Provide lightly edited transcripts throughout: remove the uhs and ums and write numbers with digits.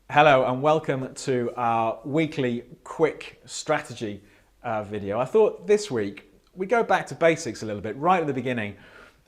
Hello and welcome to our weekly quick strategy video. I thought this week we go back to basics a little bit. Right at the beginning,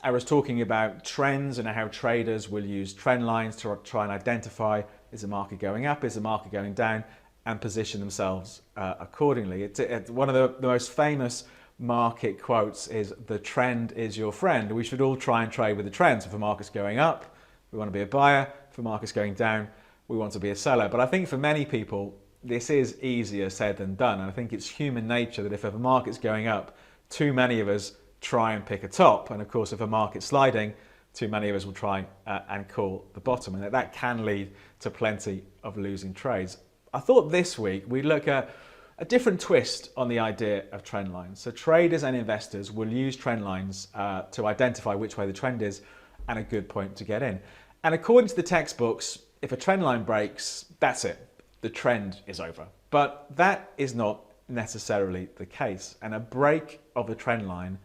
I was talking about trends and how traders will use trend lines to try and identify, is the market going up, is the market going down, and position themselves accordingly. One of the most famous market quotes is, "The trend is your friend." We should all try and trade with the trends. If the market's going up, we want to be a buyer. If the market's going down, we want to be a seller. But I think for many people, this is easier said than done. And I think it's human nature that if a market's going up, too many of us try and pick a top. And of course, if a market's sliding, too many of us will try and call the bottom. And that can lead to plenty of losing trades. I thought this week we'd look at a different twist on the idea of trend lines. So traders and investors will use trend lines to identify which way the trend is and a good point to get in. And according to the textbooks, if a trend line breaks, that's it. The trend is over. But that is not necessarily the case. And a break of the trend line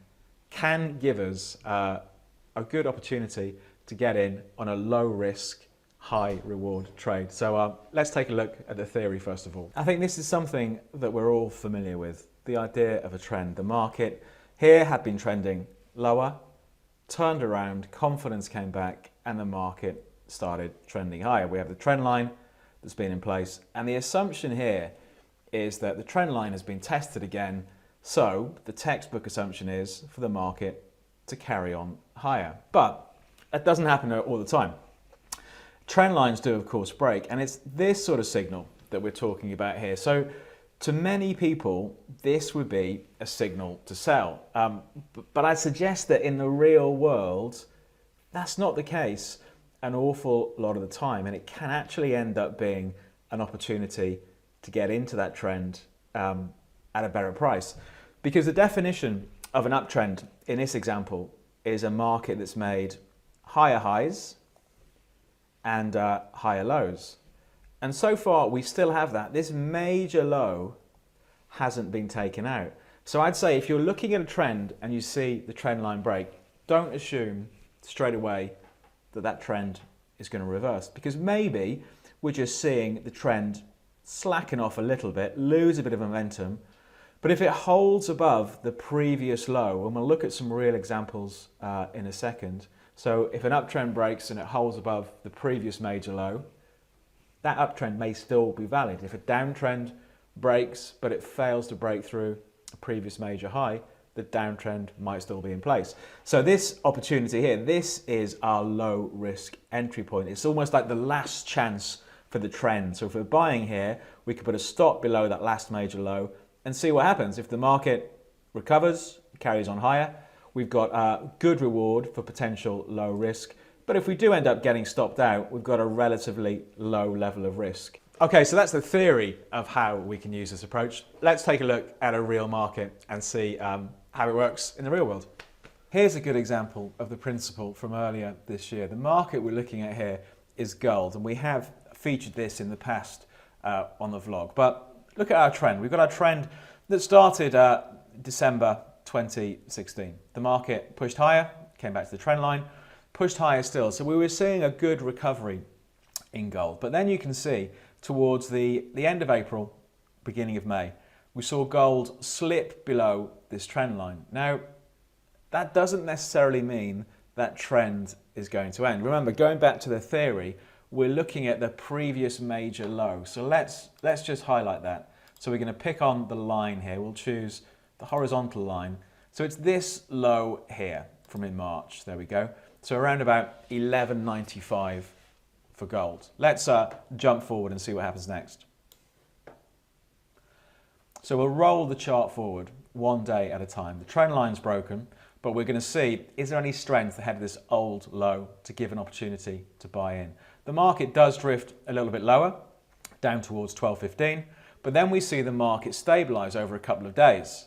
can give us a good opportunity to get in on a low risk, high reward trade. So let's take a look at the theory first of all. I think this is something that we're all familiar with, the idea of a trend. The market here had been trending lower, turned around, confidence came back, and the market started trending higher. We have the trend line that's been in place, and the assumption here is that the trend line has been tested again, so the textbook assumption is for the market to carry on higher. But that doesn't happen all the time. Trend lines do of course break, and it's this sort of signal that we're talking about here. So to many people, this would be a signal to sell. But I suggest that in the real world, that's not the case an awful lot of the time, and it can actually end up being an opportunity to get into that trend at a better price. Because the definition of an uptrend in this example is a market that's made higher highs and higher lows. And so far we still have that. This major low hasn't been taken out. So I'd say if you're looking at a trend and you see the trend line break, don't assume straight away that trend is going to reverse, because maybe we're just seeing the trend slacken off a little bit, lose a bit of momentum. But if it holds above the previous low, and we'll look at some real examples in a second. So if an uptrend breaks and it holds above the previous major low, that uptrend may still be valid. If a downtrend breaks but it fails to break through a previous major high, the downtrend might still be in place. So this opportunity here, this is our low risk entry point. It's almost like the last chance for the trend. So if we're buying here, we could put a stop below that last major low and see what happens. If the market recovers, carries on higher, we've got a good reward for potential low risk. But if we do end up getting stopped out, we've got a relatively low level of risk. Okay, so that's the theory of how we can use this approach. Let's take a look at a real market and see how it works in the real world. Here's a good example of the principle from earlier this year. The market we're looking at here is gold, and we have featured this in the past on the vlog. But look at our trend. We've got our trend that started December 2016. The market pushed higher, came back to the trend line, pushed higher still. So we were seeing a good recovery in gold. But then you can see towards the end of April, beginning of May, we saw gold slip below this trend line. Now, that doesn't necessarily mean that trend is going to end. Remember, going back to the theory, we're looking at the previous major low. So let's just highlight that. So we're going to pick on the line here. We'll choose the horizontal line. So it's this low here from in March. There we go. So around about 11.95 for gold. Let's jump forward and see what happens next. So we'll roll the chart forward one day at a time. The trend line's broken, but we're going to see, is there any strength ahead of this old low to give an opportunity to buy in? The market does drift a little bit lower, down towards 12.15, but then we see the market stabilize over a couple of days.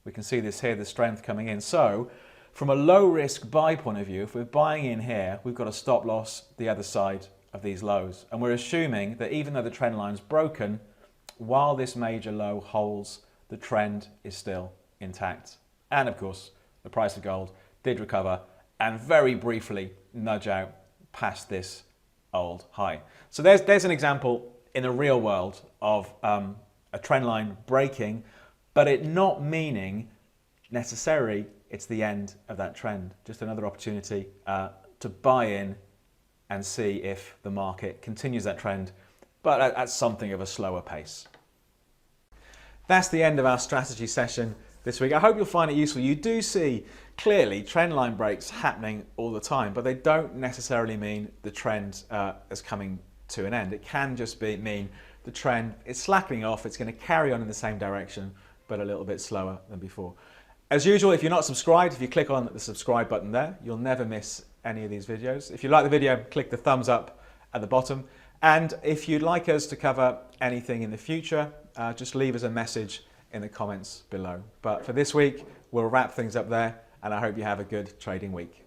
We can see this here, the strength coming in. So from a low risk buy point of view, if we're buying in here, we've got a stop loss the other side of these lows. And we're assuming that even though the trend line's broken, while this major low holds, the trend is still intact. And of course, the price of gold did recover and very briefly nudge out past this old high. So there's an example in the real world of a trend line breaking, but it not meaning necessarily it's the end of that trend. Just another opportunity to buy in and see if the market continues that trend, but at something of a slower pace. That's the end of our strategy session this week. I hope you'll find it useful. You do see clearly trend line breaks happening all the time, but they don't necessarily mean the trend is coming to an end. It can just mean the trend is slackening off. It's going to carry on in the same direction, but a little bit slower than before. As usual, if you're not subscribed, if you click on the subscribe button there, you'll never miss any of these videos. If you like the video, click the thumbs up at the bottom. And if you'd like us to cover anything in the future, just leave us a message in the comments below. But for this week, we'll wrap things up there, and I hope you have a good trading week.